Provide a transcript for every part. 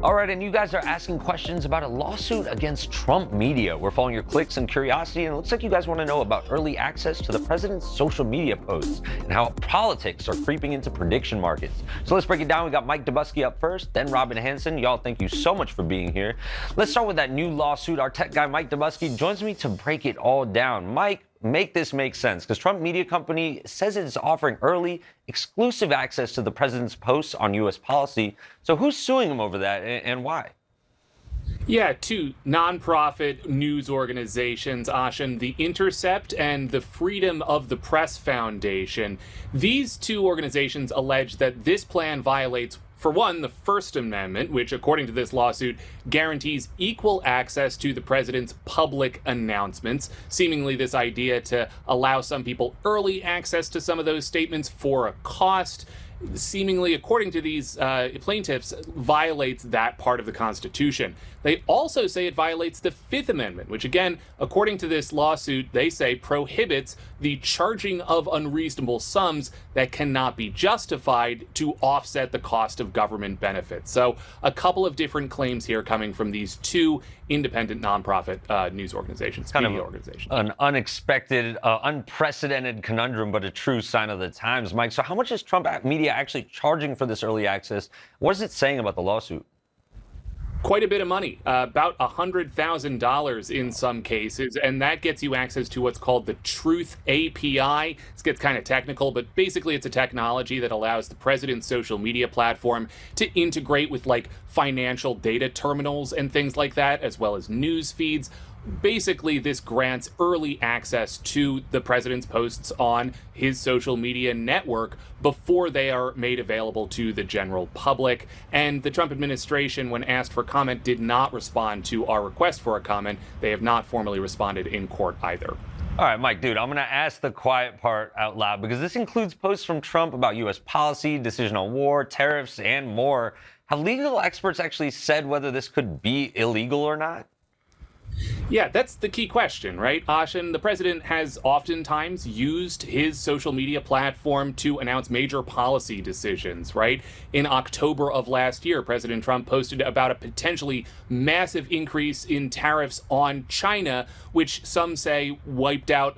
All right, and you guys are asking questions about a lawsuit against Trump Media. We're following your clicks and curiosity, and it looks like you guys want to know about early access to the president's social media posts and how politics are creeping into prediction markets. So let's break it down. We got Mike Dobuski up first, then Robin Hanson. Y'all, thank you so much for being here. Let's start with that new lawsuit. Our tech guy, Mike Dobuski, joins me to break it all down. Mike, make this make sense, because Trump Media Company says it's offering early, exclusive access to the president's posts on U.S. policy. So who's suing him over that, and why? Yeah, two nonprofit news organizations, Ashen, The Intercept and the Freedom of the Press Foundation. These two organizations allege that this plan violates, for one, the First Amendment, which, according to this lawsuit, guarantees equal access to the president's public announcements. Seemingly, this idea to allow some people early access to some of those statements for a cost, seemingly, according to these plaintiffs, violates that part of the Constitution. They also say it violates the Fifth Amendment, which, again, according to this lawsuit, they say prohibits the charging of unreasonable sums that cannot be justified to offset the cost of government benefits. So a couple of different claims here coming from these two independent nonprofit news organizations, media organizations. An unexpected, unprecedented conundrum, but a true sign of the times, Mike. So how much is Trump Media actually charging for this early access? What is it saying about the lawsuit? Quite a bit of money, about $100,000 in some cases, and that gets you access to what's called the Truth API. This gets kind of technical, but basically it's a technology that allows the president's social media platform to integrate with like financial data terminals and things like that, as well as news feeds. Basically, this grants early access to the president's posts on his social media network before they are made available to the general public. And the Trump administration, when asked for comment, did not respond to our request for a comment. They have not formally responded in court either. All right, Mike, dude, I'm going to ask the quiet part out loud, because this includes posts from Trump about U.S. policy, decision on war, tariffs, and more. Have legal experts actually said whether this could be illegal or not? Yeah, that's the key question, right, Ashen? The president has oftentimes used his social media platform to announce major policy decisions, right? In October of last year, President Trump posted about a potentially massive increase in tariffs on China, which some say wiped out,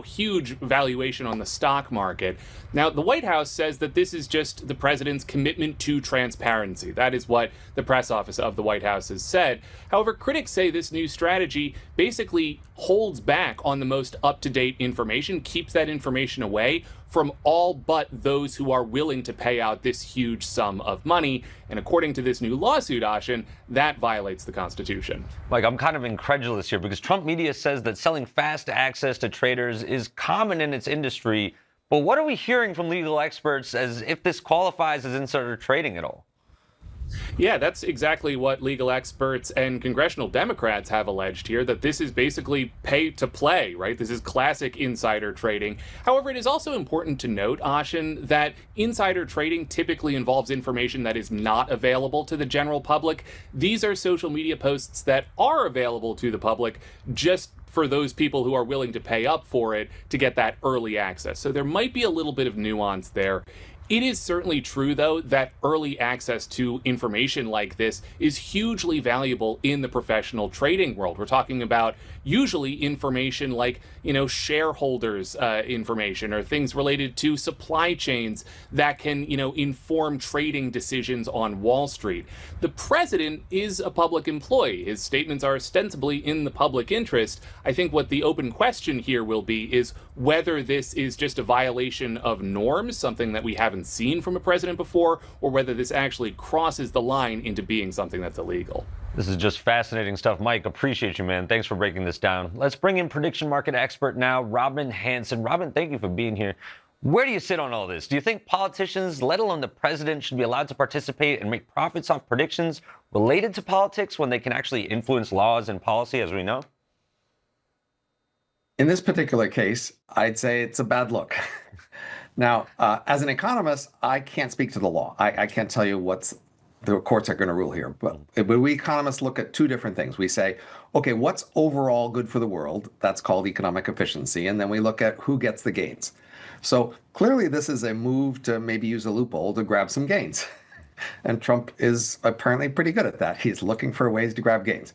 huge valuation on the stock market. Now, the White House says that this is just the president's commitment to transparency. That is what the press office of the White House has said. However, critics say this new strategy basically holds back on the most up-to-date information, keeps that information away from all but those who are willing to pay out this huge sum of money. And according to this new lawsuit, Ashen, that violates the Constitution. Mike, I'm kind of incredulous here, because Trump Media says that selling fast access to traders is common in its industry. But what are we hearing from legal experts as if this qualifies as insider trading at all? Yeah, that's exactly what legal experts and congressional Democrats have alleged here, that this is basically pay to play, right? This is classic insider trading. However, it is also important to note, Ashen, that insider trading typically involves information that is not available to the general public. These are social media posts that are available to the public just for those people who are willing to pay up for it to get that early access. So there might be a little bit of nuance there. It is certainly true, though, that early access to information like this is hugely valuable in the professional trading world. We're talking about usually information like, shareholders' information or things related to supply chains that can, inform trading decisions on Wall Street. The president is a public employee. His statements are ostensibly in the public interest. I think what the open question here will be is whether this is just a violation of norms, something that we haven't seen from a president before, or whether this actually crosses the line into being something that's illegal. This is just fascinating stuff. Mike, appreciate you, man. Thanks for breaking this down. Let's bring in prediction market expert now, Robin Hanson. Robin, thank you for being here. Where do you sit on all this? Do you think politicians, let alone the president, should be allowed to participate and make profits off predictions related to politics when they can actually influence laws and policy, as we know? In this particular case, I'd say it's a bad look. Now, as an economist, I can't speak to the law. I can't tell you what the courts are going to rule here. But we economists look at two different things. We say, okay, what's overall good for the world? That's called economic efficiency. And then we look at who gets the gains. So clearly, this is a move to maybe use a loophole to grab some gains. And Trump is apparently pretty good at that. He's looking for ways to grab gains.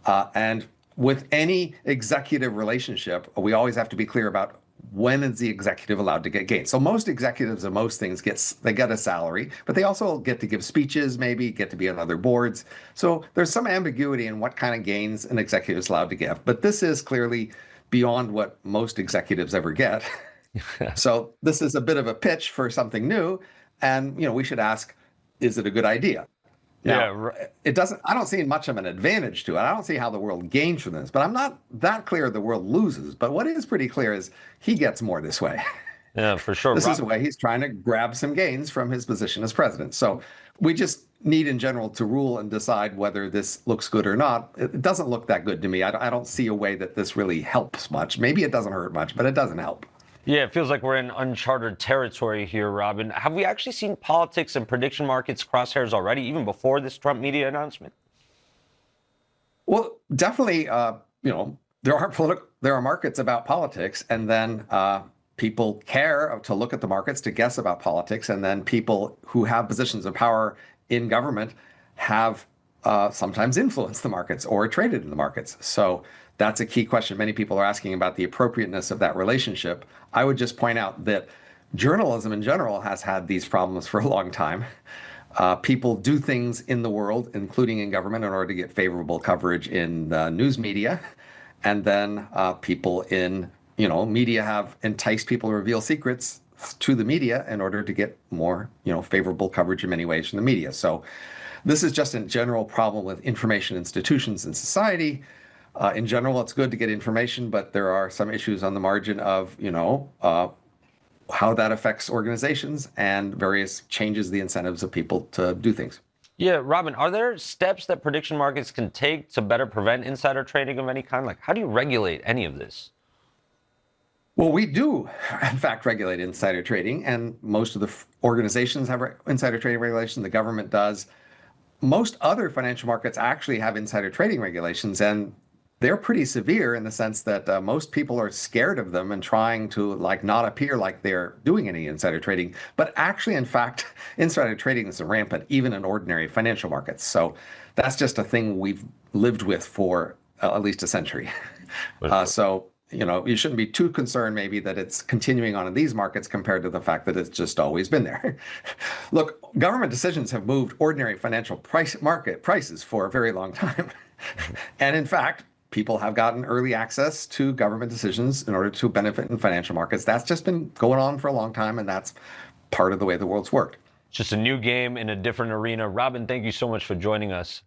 And with any executive relationship, we always have to be clear about when is the executive allowed to get gains. So most executives of most things they get a salary, but they also get to give speeches, maybe get to be on other boards. So there's some ambiguity in what kind of gains an executive is allowed to give. But this is clearly beyond what most executives ever get. So this is a bit of a pitch for something new. And, we should ask, is it a good idea? Now, I don't see much of an advantage to it. I don't see how the world gains from this, but I'm not that clear the world loses. But what is pretty clear is he gets more this way. Yeah, for sure. This is a way he's trying to grab some gains from his position as president. So we just need in general to rule and decide whether this looks good or not. It doesn't look that good to me. I don't see a way that this really helps much. Maybe it doesn't hurt much, but it doesn't help. Yeah, it feels like we're in uncharted territory here, Robin. Have we actually seen politics and prediction markets crosshairs already, even before this Trump media announcement? Well, definitely, there are markets about politics, and then people care to look at the markets to guess about politics, and then people who have positions of power in government have sometimes influenced the markets or traded in the markets. So that's a key question. Many people are asking about the appropriateness of that relationship. I would just point out that journalism in general has had these problems for a long time. People do things in the world, including in government, in order to get favorable coverage in the news media. And then people in, media have enticed people to reveal secrets to the media in order to get more, favorable coverage in many ways from the media. So this is just a general problem with information institutions in society. In general, it's good to get information, but there are some issues on the margin of, how that affects organizations and various changes the incentives of people to do things. Yeah, Robin, are there steps that prediction markets can take to better prevent insider trading of any kind? Like, how do you regulate any of this? Well, we do, in fact, regulate insider trading, and most of the organizations have insider trading regulations. The government does. Most other financial markets actually have insider trading regulations, and they're pretty severe in the sense that most people are scared of them and trying to not appear like they're doing any insider trading. But actually, in fact, insider trading is rampant even in ordinary financial markets. So that's just a thing we've lived with for at least a century. So, you shouldn't be too concerned maybe that it's continuing on in these markets compared to the fact that it's just always been there. Look, government decisions have moved ordinary financial market prices for a very long time. And in fact, people have gotten early access to government decisions in order to benefit in financial markets. That's just been going on for a long time, and that's part of the way the world's worked. Just a new game in a different arena. Robin, thank you so much for joining us.